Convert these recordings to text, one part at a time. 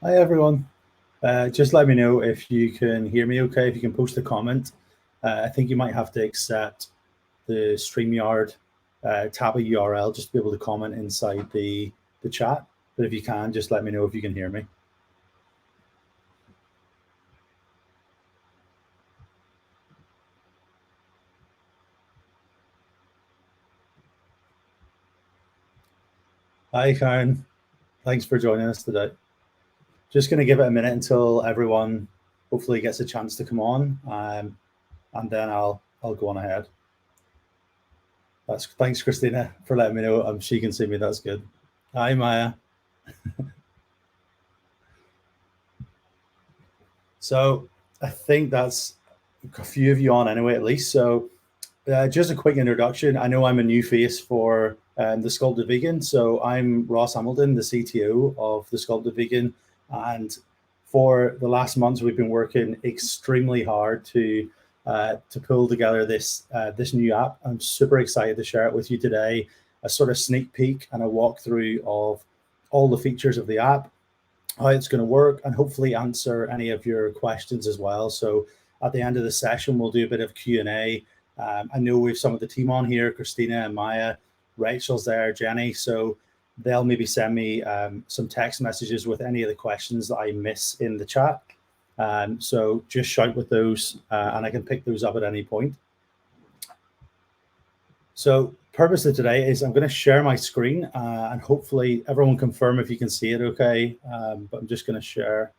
Hi everyone. Just let me know if you can hear me okay, if you can post a comment. I think you might have to accept the StreamYard tab URL just to be able to comment inside the chat. But if you can, just let me know if you can hear me. Hi Karen, thanks for joining us today. Just going to give it a minute until everyone hopefully gets a chance to come on, and then I'll go on ahead. Thanks Christina for letting me know. She can see me. That's good. Hi Maya. So I think that's a few of you on anyway, at least. So just a quick introduction. I know I'm a new face for the Sculpted Vegan. So I'm Ross Hamilton, the CTO of the Sculpted Vegan. And for the last months, we've been working extremely hard to pull together this new app. I'm super excited to share it with you today. A sort of sneak peek and a walkthrough of all the features of the app, how it's going to work, and hopefully answer any of your questions as well. So at the end of the session, we'll do a bit of Q&A. I know we have some of the team on here, Christina and Maya, Rachel's there, Jenny. So they'll maybe send me some text messages with any of the questions that I miss in the chat. So just shout with those and I can pick those up at any point. So purpose of today is I'm going to share my screen and hopefully everyone confirm if you can see it okay. But I'm just going to share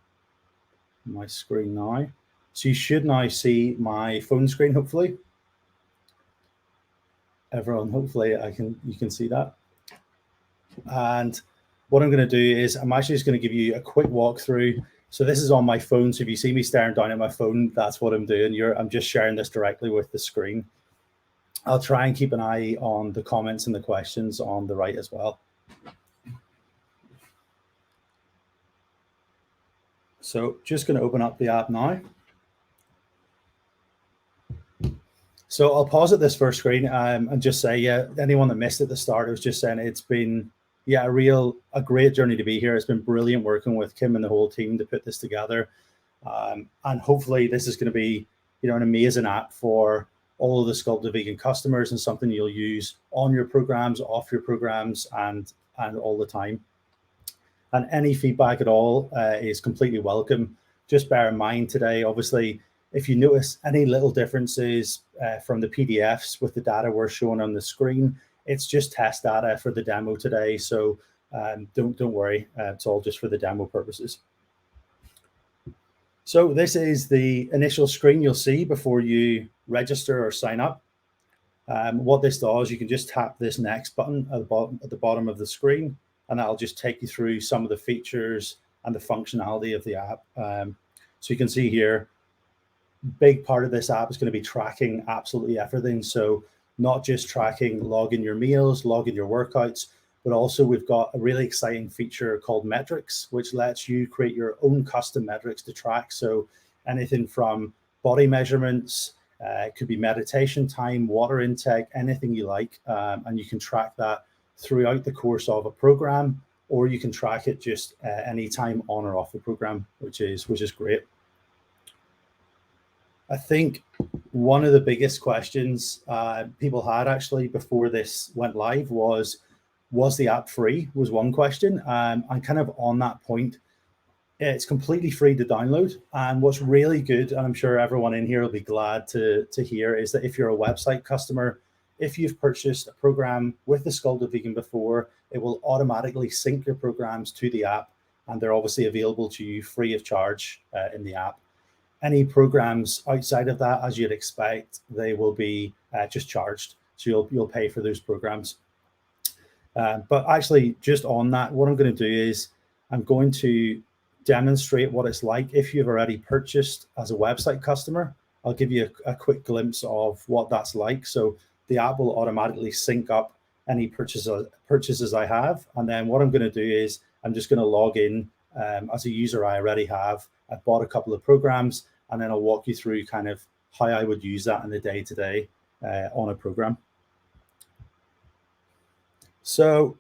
my screen now. So you should now see my phone screen, hopefully. Everyone, hopefully you can see that. And what I'm going to do is I'm actually just going to give you a quick walkthrough. So this is on my phone. So if you see me staring down at my phone, that's what I'm doing. I'm just sharing this directly with the screen. I'll try and keep an eye on the comments and the questions on the right as well. So just going to open up the app now. So I'll pause at this first screen and just say, yeah, anyone that missed at the start, I was just saying it's been, yeah, a great journey to be here. It's been brilliant working with Kim and the whole team to put this together. And hopefully this is going to be, an amazing app for all of the Sculpted Vegan customers and something you'll use on your programs, off your programs, and all the time. And any feedback at all is completely welcome. Just bear in mind today, obviously, if you notice any little differences from the PDFs with the data we're showing on the screen, it's just test data for the demo today. So don't worry, it's all just for the demo purposes. So this is the initial screen you'll see before you register or sign up. What this does, you can just tap this next button at the bottom of the screen, and that'll just take you through some of the features and the functionality of the app. So you can see here, big part of this app is going to be tracking absolutely everything. So not just tracking, logging your meals, logging your workouts, but also we've got a really exciting feature called metrics, which lets you create your own custom metrics to track. So anything from body measurements, it could be meditation time, water intake, anything you like. And you can track that throughout the course of a program, or you can track it just anytime on or off the program, which is great. I think one of the biggest questions people had actually before this went live was the app free, was one question. And kind of on that point, it's completely free to download. And what's really good, and I'm sure everyone in here will be glad to hear, is that if you're a website customer, if you've purchased a program with the Sculpted Vegan before, it will automatically sync your programs to the app. And they're obviously available to you free of charge in the app. Any programs outside of that, as you'd expect, they will be just charged. So you'll pay for those programs. But actually, just on that, what I'm going to do is I'm going to demonstrate what it's like if you've already purchased as a website customer. I'll give you a quick glimpse of what that's like. So the app will automatically sync up any purchases I have. And then what I'm going to do is I'm just going to log in as a user I already have. I've bought a couple of programs, and then I'll walk you through kind of how I would use that in the day-to-day on a program. So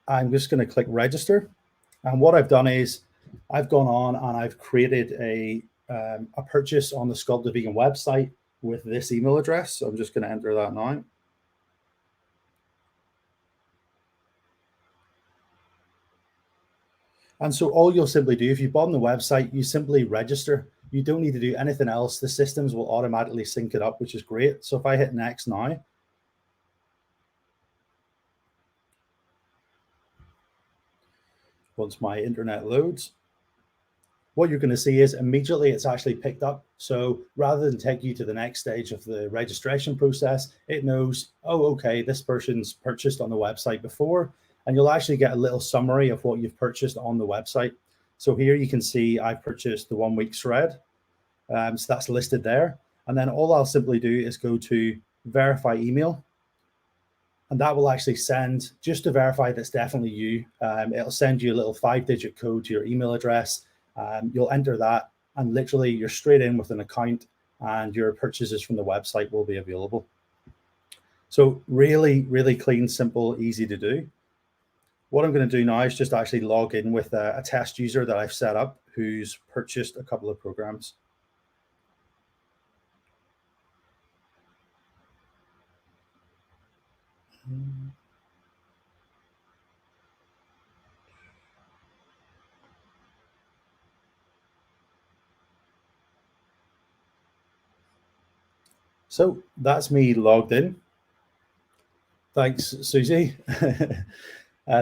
I'm just going to click register. And what I've done is I've gone on and I've created a purchase on the Sculpted Vegan website with this email address. So I'm just going to enter that now. And so all you'll simply do, if you've bought on the website, you simply register. You don't need to do anything else. The systems will automatically sync it up, which is great. So if I hit next now, once my internet loads, what you're going to see is immediately it's actually picked up. So rather than take you to the next stage of the registration process, it knows, oh, okay, this person's purchased on the website before, and you'll actually get a little summary of what you've purchased on the website. So here you can see I've purchased the 1 week shred. So that's listed there. And then all I'll simply do is go to verify email. And that will actually send, just to verify that's definitely you, it'll send you a little 5-digit code to your email address. You'll enter that, and literally you're straight in with an account, and your purchases from the website will be available. So really, really clean, simple, easy to do. What I'm going to do now is just actually log in with a test user that I've set up who's purchased a couple of programs. So that's me logged in. Thanks, Susie.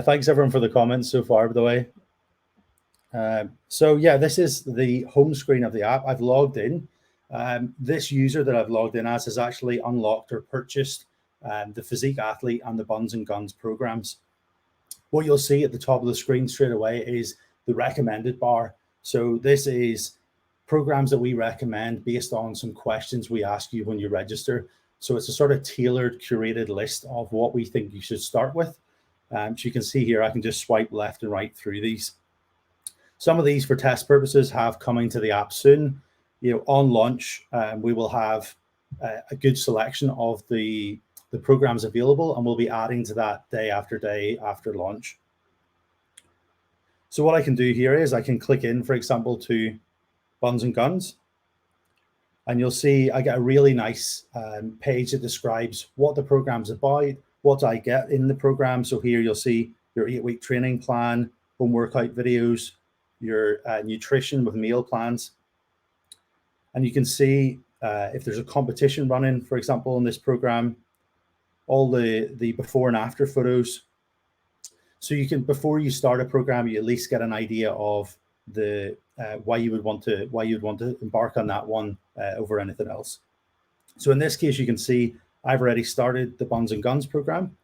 Thanks everyone for the comments so far, by the way. So yeah, this is the home screen of the app. I've logged in. This user that I've logged in as has actually unlocked or purchased the Physique Athlete and the Buns and Guns programs. What you'll see at the top of the screen straight away is the recommended bar. So this is programs that we recommend based on some questions we ask you when you register. So it's a sort of tailored, curated list of what we think you should start with. So you can see here, I can just swipe left and right through these. Some of these, for test purposes, have coming to the app soon. You know, on launch, we will have a good selection of the programs available, and we'll be adding to that day after launch. So what I can do here is I can click in, for example, to Buns and Guns, and you'll see I get a really nice page that describes what the program's about, what I get in the program. So here you'll see your 8-week training plan, home workout videos, your nutrition with meal plans. And you can see if there's a competition running, for example, in this program, all the before and after photos. So you can, before you start a program, you at least get an idea of the why you would want to embark on that one over anything else. So in this case, you can see I've already started the Buns and Guns program.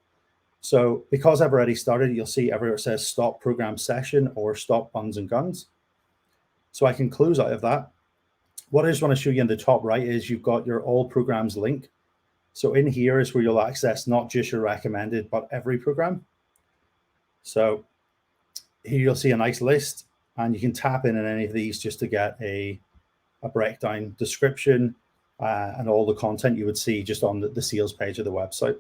So because I've already started, you'll see everywhere it says stop program session or stop Buns and Guns. So I can close out of that. What I just want to show you in the top right is you've got your all programs link. So in here is where you'll access not just your recommended, but every program. So here you'll see a nice list, and you can tap in any of these just to get a breakdown description and all the content you would see just on the sales page of the website.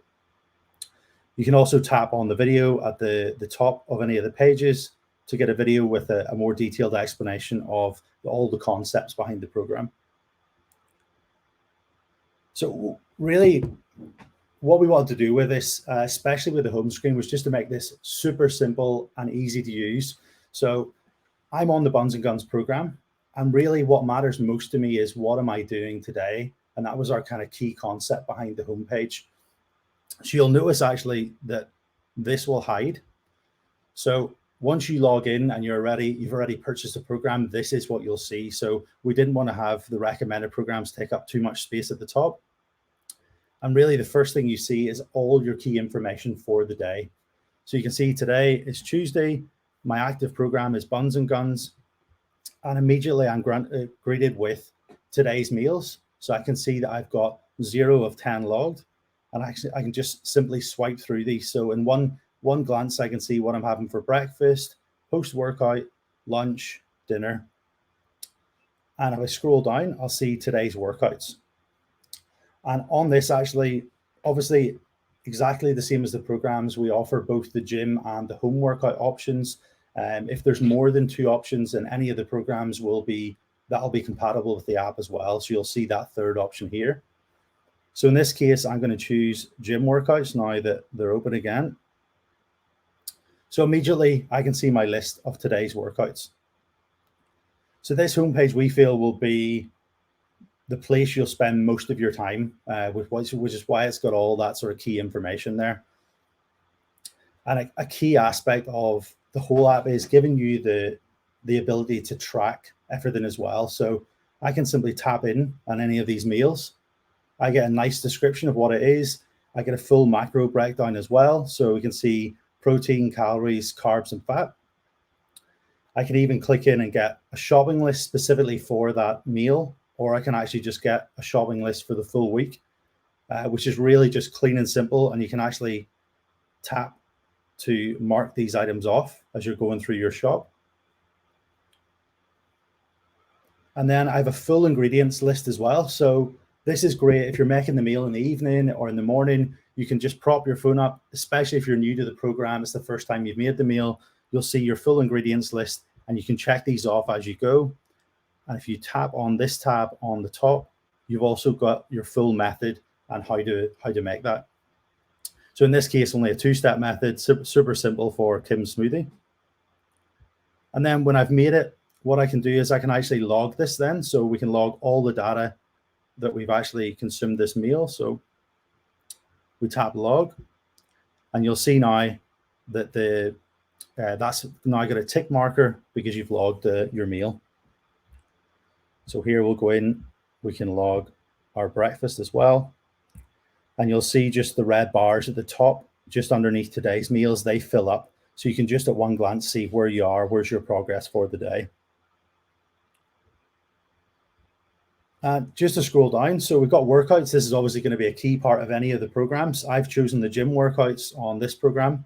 You can also tap on the video at the top of any of the pages to get a video with a more detailed explanation of all the concepts behind the program. So really, what we wanted to do with this, especially with the home screen, was just to make this super simple and easy to use. So I'm on the Buns and Guns program, and really what matters most to me is what am I doing today? And that was our kind of key concept behind the homepage. So you'll notice actually that this will hide. So once you log in and you've already purchased a program, this is what you'll see. So we didn't want to have the recommended programs take up too much space at the top. And really the first thing you see is all your key information for the day. So you can see today is Tuesday. My active program is Buns and Guns. And immediately I'm greeted with today's meals. So I can see that I've got 0 of 10 logged. And actually I can just simply swipe through these. So in one glance, I can see what I'm having for breakfast, post-workout, lunch, dinner. And if I scroll down, I'll see today's workouts. And on this, actually, obviously, exactly the same as the programs, we offer both the gym and the home workout options. If there's more than 2 options, then any of the programs that'll be compatible with the app as well. So you'll see that third option here. So in this case, I'm going to choose gym workouts now that they're open again. So immediately I can see my list of today's workouts. So this homepage we feel will be the place you'll spend most of your time, which is why it's got all that sort of key information there. And a key aspect of the whole app is giving you the ability to track everything as well. So I can simply tap in on any of these meals. I get a nice description of what it is. I get a full macro breakdown as well. So we can see protein, calories, carbs, and fat. I can even click in and get a shopping list specifically for that meal, or I can actually just get a shopping list for the full week, which is really just clean and simple. And you can actually tap to mark these items off as you're going through your shop. And then I have a full ingredients list as well. So this is great if you're making the meal in the evening or in the morning. You can just prop your phone up, especially if you're new to the program. It's the first time you've made the meal. You'll see your full ingredients list and you can check these off as you go. And if you tap on this tab on the top, you've also got your full method and how to make that. So in this case, only a 2-step method, super simple for Kim's smoothie. And then when I've made it, what I can do is I can actually log this then. So we can log all the data that we've actually consumed this meal. So we tap log and you'll see now that that's now got a tick marker because you've logged your meal. So here we'll go in, we can log our breakfast as well. And you'll see just the red bars at the top, just underneath today's meals, they fill up. So you can just at one glance see where you are, where's your progress for the day. Just to scroll down, so we've got workouts. This is obviously going to be a key part of any of the programs. I've chosen the gym workouts on this program.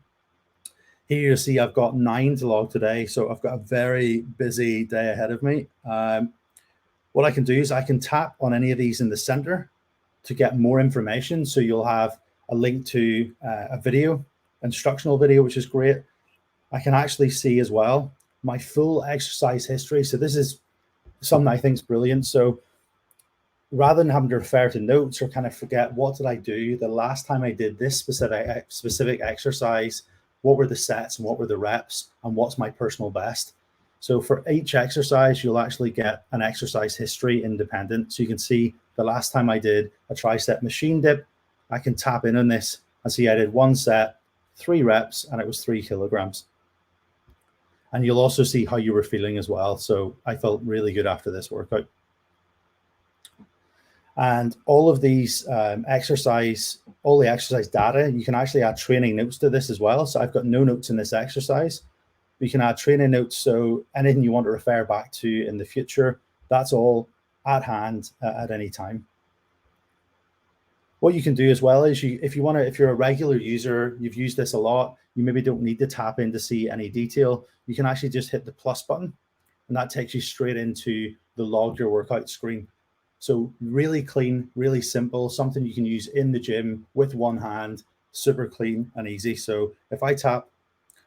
Here you see I've got 9 to log today, so I've got a very busy day ahead of me. What I can do is I can tap on any of these in the center to get more information. So you'll have a link to a video, instructional video, which is great. I can actually see as well my full exercise history. So this is something I think is brilliant. So rather than having to refer to notes or kind of forget what did I do the last time I did this specific exercise, what were the sets and what were the reps and what's my personal best. So for each exercise, you'll actually get an exercise history independent. So you can see the last time I did a tricep machine dip, I can tap in on this and see I did 1 set, 3 reps, and it was 3 kilograms. And you'll also see how you were feeling as well. So I felt really good after this workout. And all of these all the exercise data, you can actually add training notes to this as well. So I've got no notes in this exercise. You can add training notes. So anything you want to refer back to in the future, that's all at hand at any time. What you can do as well is if you're a regular user, you've used this a lot, you maybe don't need to tap in to see any detail. You can actually just hit the plus button and that takes you straight into the log your workout screen. So really clean, really simple, something you can use in the gym with one hand, super clean and easy. So if I tap,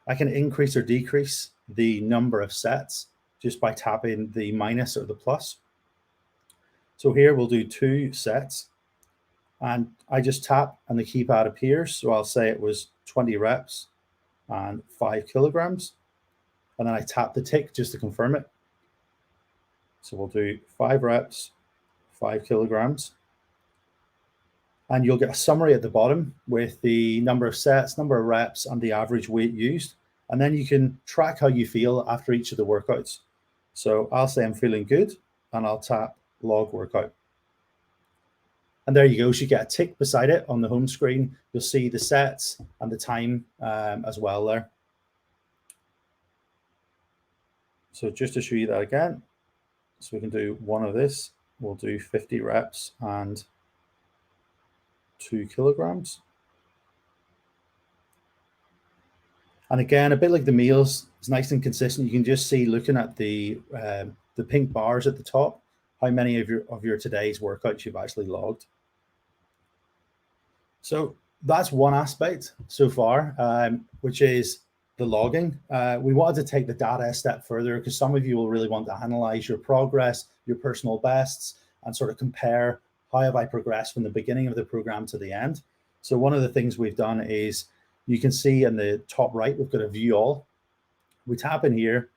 I can increase or decrease the number of sets just by tapping the minus or the plus. So here we'll do 2 sets and I just tap and the keypad appears. So I'll say it was 20 reps and 5 kilograms. And then I tap the tick just to confirm it. So we'll do 5 reps, 5 kilograms. And you'll get a summary at the bottom with the number of sets, number of reps, and the average weight used. And then you can track how you feel after each of the workouts. So I'll say I'm feeling good, and I'll tap log workout. And there you go. So you get a tick beside it on the home screen. You'll see the sets and the time as well there. So just to show you that again, so we can do one of this. We'll do 50 reps and 2 kilograms. And again, a bit like the meals, it's nice and consistent. You can just see, looking at the pink bars at the top, how many of your today's workouts you've actually logged. So that's one aspect so far, which is logging, we wanted to take the data a step further because some of you will really want to analyze your progress, your personal bests, and sort of compare how have I progressed from the beginning of the program to the end. So one of the things we've done is you can see in the top right, we've got a view all. We tap in here,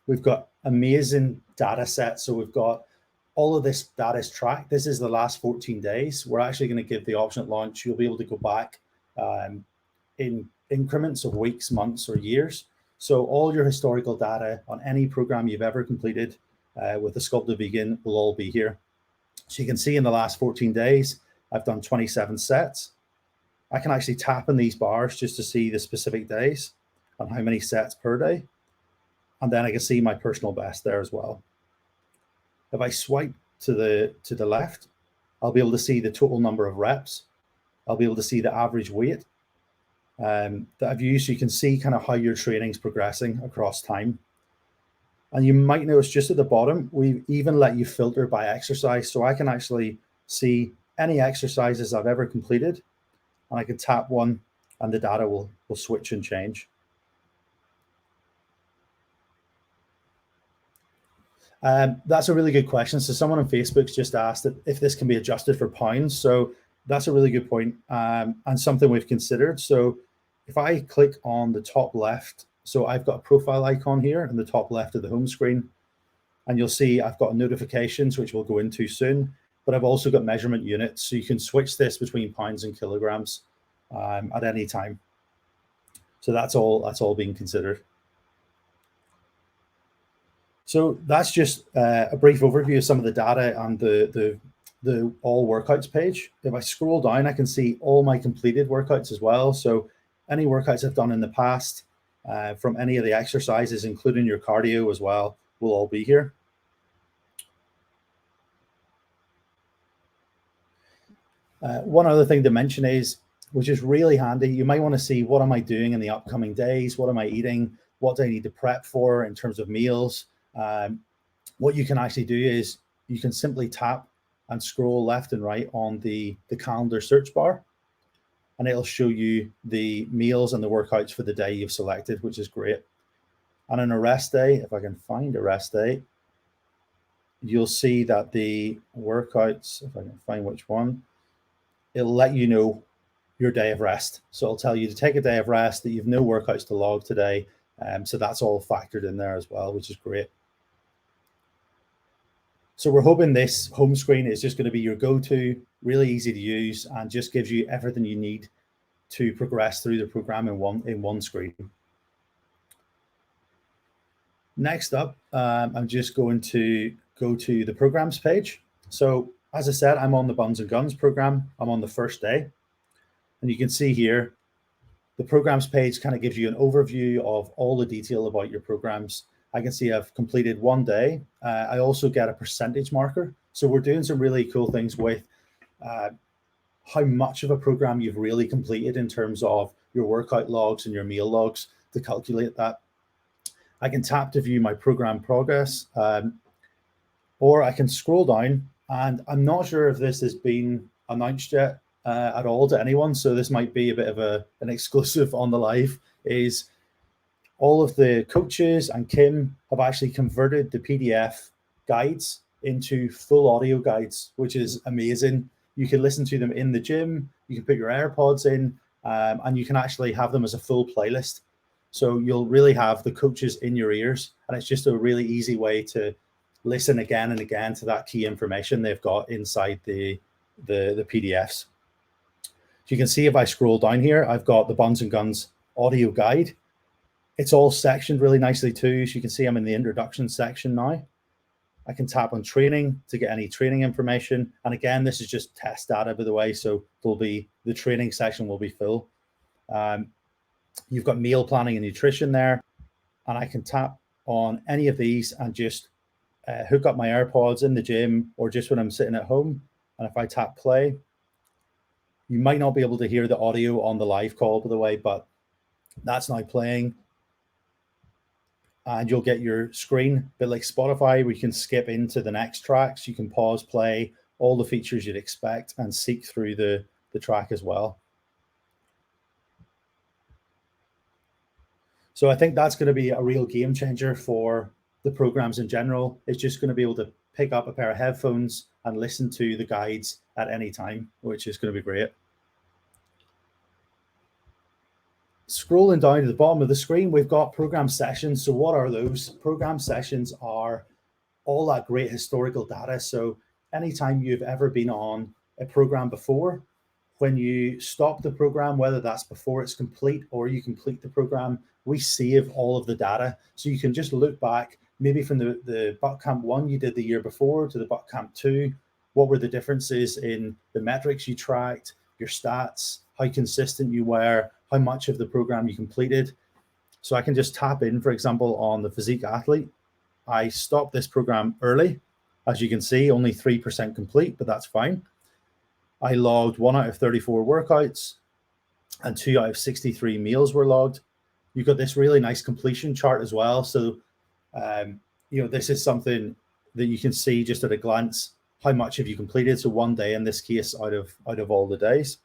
we've got amazing data sets. So we've got all of this data is tracked. This is the last 14 days. We're actually going to give the option at launch. You'll be able to go back in increments of weeks, months, or years. So all your historical data on any program you've ever completed with the Sculpted Vegan will all be here. So you can see in the last 14 days, I've done 27 sets. I can actually tap in these bars just to see the specific days and how many sets per day. And then I can see my personal best there as well. If I swipe to the left, I'll be able to see the total number of reps. I'll be able to see the average weight that I've used. So you can see kind of how your training's progressing across time. And you might notice just at the bottom, we even let you filter by exercise. So I can actually see any exercises I've ever completed, and I can tap one and the data will switch and change. That's a really good question. So someone on Facebook's just asked if this can be adjusted for pounds. So that's a really good point, and something we've considered. So if I click on the top left, so I've got a profile icon here in the top left of the home screen, and you'll see I've got notifications, which we'll go into soon, but I've also got measurement units. So you can switch this between pounds and kilograms at any time. So that's all being considered. So that's just a brief overview of some of the data and the all workouts page. If I scroll down, I can see all my completed workouts as well. So any workouts I've done in the past from any of the exercises, including your cardio as well, will all be here. One other thing to mention is, which is really handy, you might want to see what am I doing in the upcoming days? What am I eating? What do I need to prep for in terms of meals? What you can actually do is you can simply tap and scroll left and right on the calendar search bar, and it'll show you the meals and the workouts for the day you've selected, which is great. And on a rest day, if I can find a rest day, you'll see that the workouts, if I can find which one, it'll let you know your day of rest. So it'll tell you to take a day of rest, that you've no workouts to log today. So that's all factored in there as well, which is great. So we're hoping this home screen is just going to be your go-to, really easy to use, and just gives you everything you need to progress through the program in one screen. Next up, I'm just going to go to the programs page. So as I said, I'm on the Buns and Guns program. I'm on the first day. And you can see here, the programs page kind of gives you an overview of all the detail about your programs. I can see I've completed one day. I also get a percentage marker. So we're doing some really cool things with how much of a program you've really completed in terms of your workout logs and your meal logs to calculate that. I can tap to view my program progress, or I can scroll down, and I'm not sure if this has been announced yet at all to anyone. So this might be a bit of an exclusive on the live, is all of the coaches and Kim have actually converted the PDF guides into full audio guides, which is amazing. You can listen to them in the gym, you can put your AirPods in, and you can actually have them as a full playlist. So you'll really have the coaches in your ears, and it's just a really easy way to listen again and again to that key information they've got inside the PDFs. So you can see if I scroll down here, I've got the Buns and Guns audio guide. It's all sectioned really nicely too. So you can see I'm in the introduction section now. I can tap on training to get any training information. And again, this is just test data, by the way. So the training section will be full. You've got meal planning and nutrition there. And I can tap on any of these and just hook up my AirPods in the gym or just when I'm sitting at home. And if I tap play, you might not be able to hear the audio on the live call, by the way, but that's now playing. And you'll get your screen, a bit like Spotify, where you can skip into the next tracks. You can pause, play, all the features you'd expect, and seek through the track as well. So I think that's going to be a real game changer for the programs in general. It's just going to be able to pick up a pair of headphones and listen to the guides at any time, which is going to be great. Scrolling down to the bottom of the screen, we've got program sessions. So what are those? Program sessions are all that great historical data. So anytime you've ever been on a program before, when you stop the program, whether that's before it's complete or you complete the program, we save all of the data. So you can just look back, maybe from the Buck Camp 1 you did the year before to the Buck Camp 2. What were the differences in the metrics you tracked, your stats, how consistent you were, how much of the program you completed. So I can just tap in, for example, on the physique athlete. I stopped this program early. As you can see, only 3% complete, but that's fine. I logged 1 out of 34 workouts and 2 out of 63 meals were logged. You've got this really nice completion chart as well. So, this is something that you can see just at a glance, how much have you completed. So 1 day in this case out of all the days.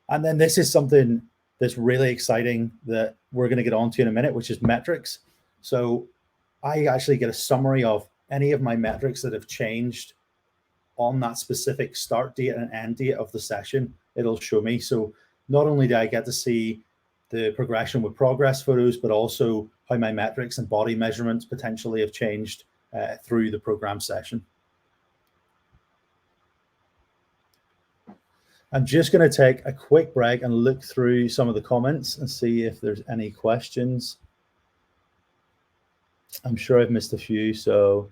And then this is something that's really exciting that we're going to get onto in a minute, which is metrics. So I actually get a summary of any of my metrics that have changed on that specific start date and end date of the session. It'll show me. So not only do I get to see the progression with progress photos, but also how my metrics and body measurements potentially have changed through the program session. I'm just going to take a quick break and look through some of the comments and see if there's any questions. I'm sure I've missed a few. So,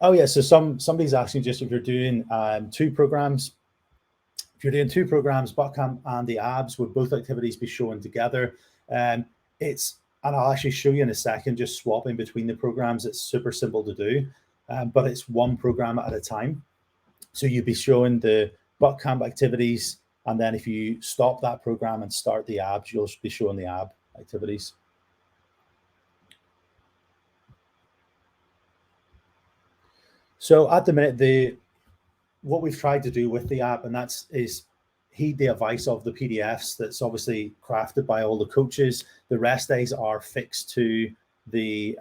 oh yeah, so somebody's asking just if you're doing two programs. If you're doing two programs, Buck Camp and the abs, would both activities be shown together? And I'll actually show you in a second, just swapping between the programs. It's super simple to do, but it's one program at a time. So you'd be showing the Buck Camp activities, and then if you stop that program and start the abs, you'll be showing the ab activities. So at the minute, what we've tried to do with the app, and is heed the advice of the PDFs that's obviously crafted by all the coaches. The rest days are fixed to the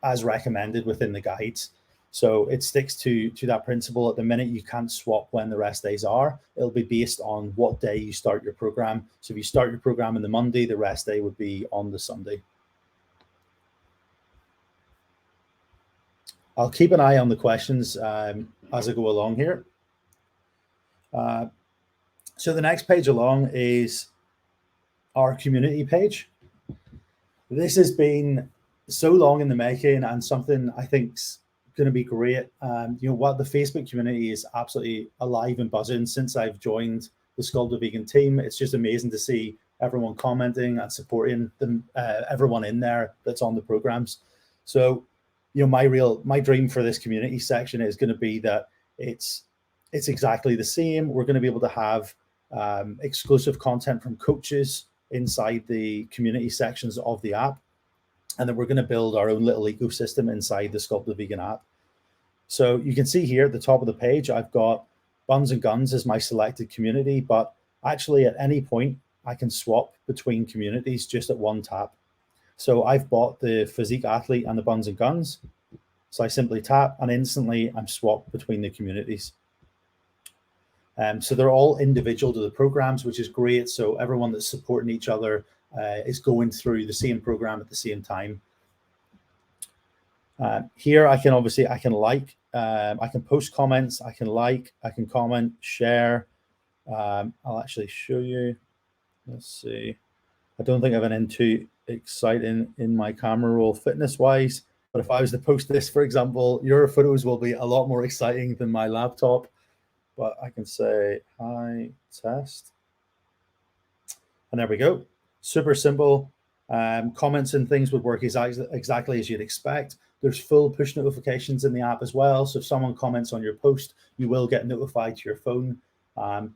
as recommended within the guides. So it sticks to that principle. At the minute, you can't swap when the rest days are. It'll be based on what day you start your program. So if you start your program on the Monday, the rest day would be on the Sunday. I'll keep an eye on the questions as I go along here. So the next page along is our community page. This has been so long in the making and something I think's going to be great. What the Facebook community is absolutely alive and buzzing since I've joined the Sculpted Vegan team. It's just amazing to see everyone commenting and supporting them, everyone in there that's on the programs. So, my dream for this community section is going to be that it's exactly the same. We're going to be able to have exclusive content from coaches inside the community sections of the app. And then we're going to build our own little ecosystem inside the Sculpted Vegan app. So you can see here at the top of the page, I've got Buns and Guns as my selected community, but actually at any point, I can swap between communities just at one tap. So I've bought the Physique Athlete and the Buns and Guns. So I simply tap and instantly I'm swapped between the communities. So they're all individual to the programs, which is great. So everyone that's supporting each other is going through the same program at the same time. Here I can like, I can post comments, I can comment, share. I'll actually show you. Let's see. I don't think I have anything too exciting in my camera roll fitness wise, but if I was to post this, for example, your photos will be a lot more exciting than my laptop. But I can say hi test, and there we go. Super simple. Comments and things would work exactly as you'd expect. There's full push notifications in the app as well. So if someone comments on your post, you will get notified to your phone.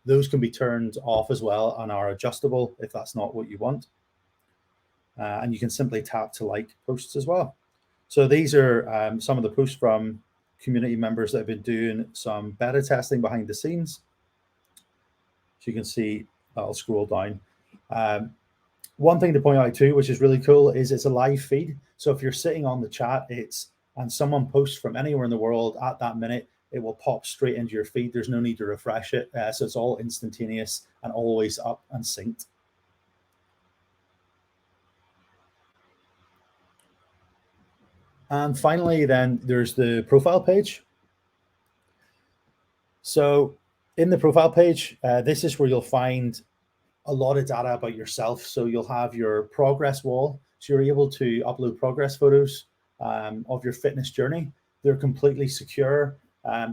Those can be turned off as well and are adjustable if that's not what you want. And you can simply tap to like posts as well. So these are some of the posts from community members that have been doing some beta testing behind the scenes. So you can see, I'll scroll down. One thing to point out too, which is really cool, is it's a live feed. So if you're sitting on the chat, and someone posts from anywhere in the world at that minute, it will pop straight into your feed. There's no need to refresh it. So it's all instantaneous and always up and synced. And finally, then there's the profile page. So in the profile page, this is where you'll find a lot of data about yourself. So you'll have your progress wall. So you're able to upload progress photos of your fitness journey. They're completely secure.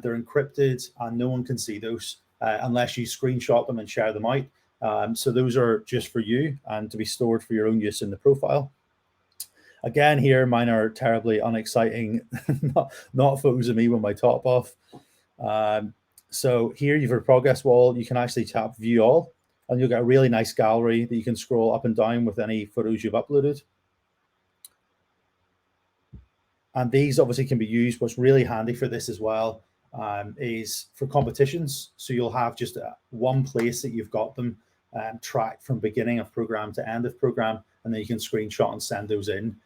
They're encrypted, and no one can see those unless you screenshot them and share them out. So those are just for you and to be stored for your own use in the profile. Again, here, mine are terribly unexciting, not photos of me with my top off. So here you have a progress wall. You can actually tap view all, and you'll get a really nice gallery that you can scroll up and down with any photos you've uploaded. And these obviously can be used. What's really handy for this as well is for competitions. So you'll have just one place that you've got them tracked from beginning of program to end of program, and then you can screenshot and send those in.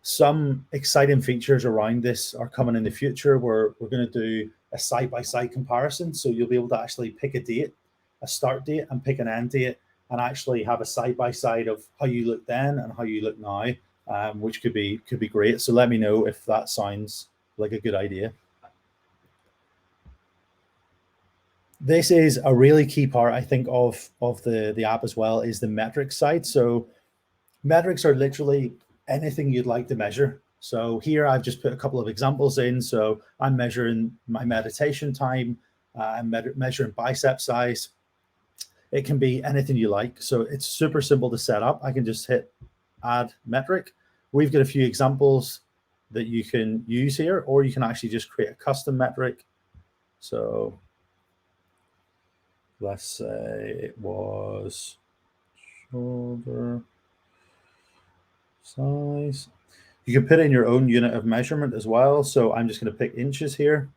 Some exciting features around this are coming in the future where we're going to do a side-by-side comparison. So you'll be able to actually pick a date, a start date, and pick an end date, and actually have a side-by-side of how you look then and how you look now, which could be great. So let me know if that sounds like a good idea. This is a really key part, I think, of the app as well, is the metrics side. So metrics are literally anything you'd like to measure. So here I've just put a couple of examples in. So I'm measuring my meditation time, I'm measuring bicep size. It can be anything you like. So it's super simple to set up. I can just hit add metric. We've got a few examples that you can use here, or you can actually just create a custom metric. So let's say it was shoulder size. You can put in your own unit of measurement as well. So I'm just going to pick inches here,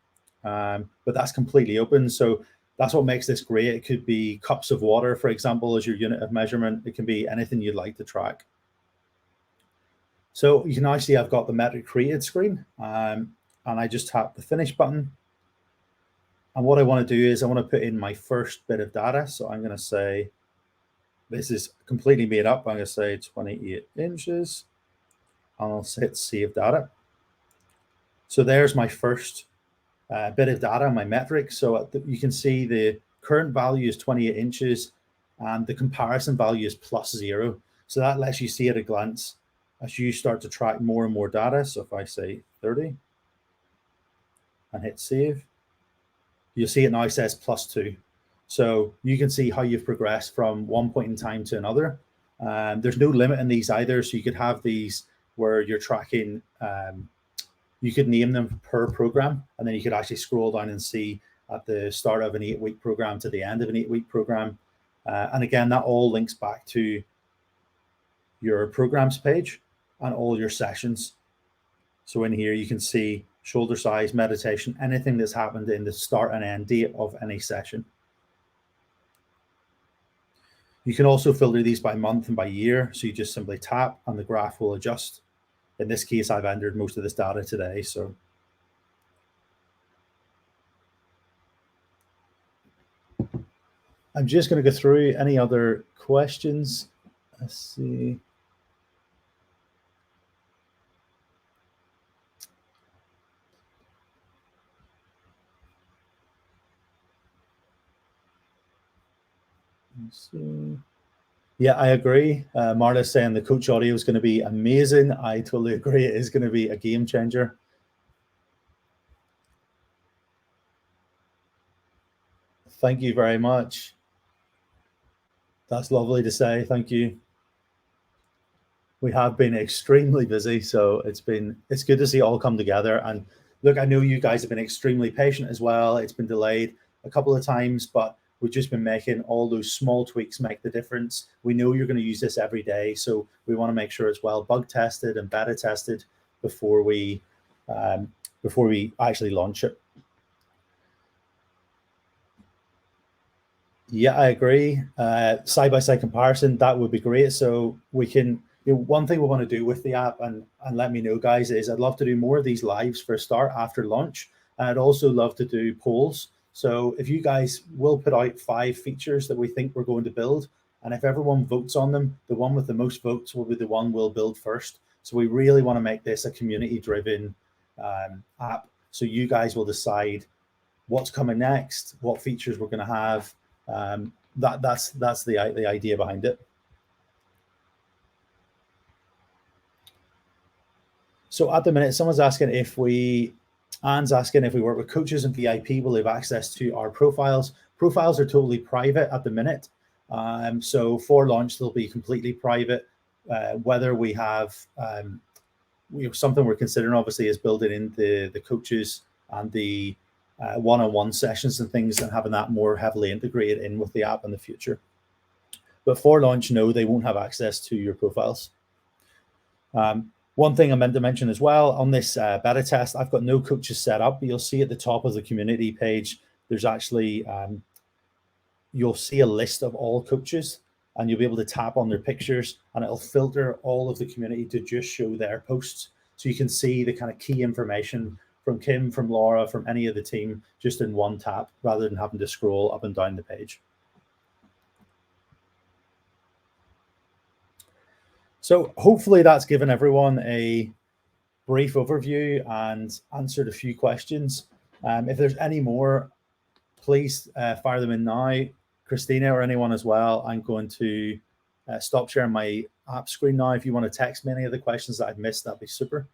but that's completely open. So that's what makes this great. It could be cups of water, for example, as your unit of measurement. It can be anything you'd like to track. So you can now see I've got the metric created screen, and I just tap the finish button. And what I want to do is I want to put in my first bit of data. So I'm going to say, this is completely made up. I'm going to say 28 inches. And I'll hit save data. So there's my first bit of data, my metric. So you can see the current value is 28 inches and the comparison value is +0. So that lets you see at a glance as you start to track more and more data. So if I say 30 and hit save, you'll see it now says +2. So you can see how you've progressed from one point in time to another. There's no limit in these either. So you could have these where you're tracking, you could name them per program, and then you could actually scroll down and see at the start of an 8-week program to the end of an 8-week program. And again, that all links back to your programs page and all your sessions. So in here, you can see shoulder size, meditation, anything that's happened in the start and end date of any session. You can also filter these by month and by year. So you just simply tap and the graph will adjust. In this case, I've entered most of this data today. So I'm just going to go through any other questions. Let's see. Let's see. Yeah, I agree. Marta's saying the coach audio is going to be amazing. I totally agree. It is going to be a game changer. Thank you very much. That's lovely to say. Thank you. We have been extremely busy, so it's good to see it all come together. And look, I know you guys have been extremely patient as well. It's been delayed a couple of times, but we've just been making all those small tweaks make the difference. We know you're going to use this every day, so we want to make sure it's well bug tested and beta tested before we actually launch it. Yeah, I agree. Side-by-side comparison, that would be great. So we can, one thing we want to do with the app, and let me know, guys, is I'd love to do more of these lives for a start after launch. And I'd also love to do polls. So if you guys will put out 5 features that we think we're going to build, and if everyone votes on them, the one with the most votes will be the one we'll build first. So we really want to make this a community-driven app. So you guys will decide what's coming next, what features we're going to have. That's the idea behind it. So at the minute, someone's asking if we, Anne's asking if we work with coaches and VIP, will they have access to our profiles? Profiles are totally private at the minute. So for launch, they'll be completely private. Whether we have something we're considering, obviously, is building in the coaches and the one-on-one sessions and things, and having that more heavily integrated in with the app in the future. But for launch, no, they won't have access to your profiles. One thing I meant to mention as well, on this beta test, I've got no coaches set up, but you'll see at the top of the community page, there's actually, you'll see a list of all coaches, and you'll be able to tap on their pictures, and it'll filter all of the community to just show their posts. So you can see the kind of key information from Kim, from Laura, from any of the team, just in one tap, rather than having to scroll up and down the page. So hopefully that's given everyone a brief overview and answered a few questions. If there's any more, please fire them in now. Christina or anyone as well, I'm going to stop sharing my app screen now. If you want to text me any of the questions that I've missed, that'd be super.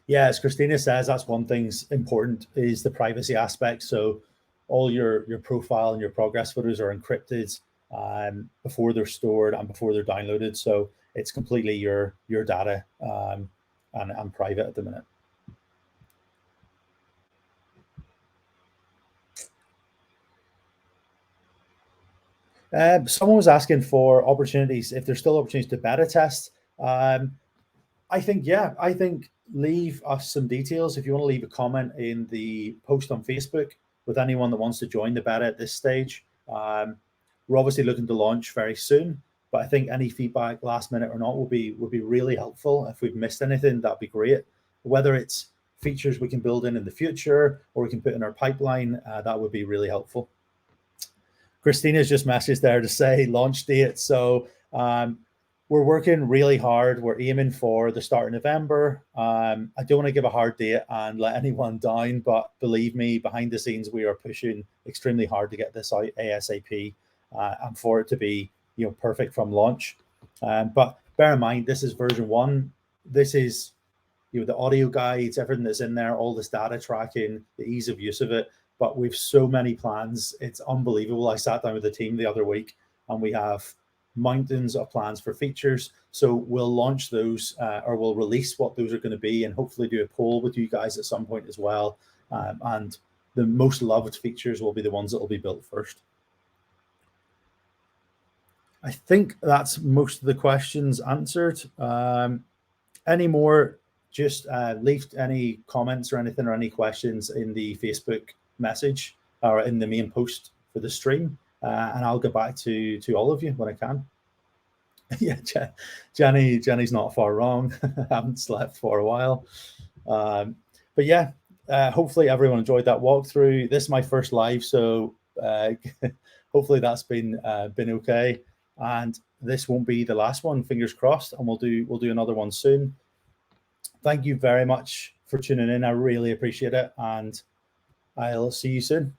Yeah, as Christina says, that's one thing's important, is the privacy aspect. So all your profile and your progress photos are encrypted before they're stored and before they're downloaded. So it's completely your data and private at the minute. Someone was asking for opportunities, if there's still opportunities to beta test. I think leave us some details. If you want to leave a comment in the post on Facebook with anyone that wants to join the beta at this stage. We're obviously looking to launch very soon, but I think any feedback, last minute or not, will be really helpful. If we've missed anything, that'd be great. Whether it's features we can build in the future or we can put in our pipeline, that would be really helpful. Christina's just messaged there to say launch date. So we're working really hard. We're aiming for the start of November. I don't want to give a hard date and let anyone down, but believe me, behind the scenes, we are pushing extremely hard to get this out ASAP and for it to be perfect from launch. But bear in mind, this is version 1. This is the audio guides, everything that's in there, all this data tracking, the ease of use of it. But we've so many plans. It's unbelievable. I sat down with the team the other week and we have mountains of plans for features. So we'll launch those or we'll release what those are going to be and hopefully do a poll with you guys at some point as well. And the most loved features will be the ones that will be built first. I think that's most of the questions answered. Any more, just leave any comments or anything or any questions in the Facebook message or in the main post for the stream, and I'll get back to all of you when I can. Yeah, Jenny's not far wrong. I haven't slept for a while, but yeah, hopefully everyone enjoyed that walkthrough. This is my first live, so hopefully that's been okay, and this won't be the last one. Fingers crossed, and we'll do another one soon. Thank you very much for tuning in. I really appreciate it, and I'll see you soon.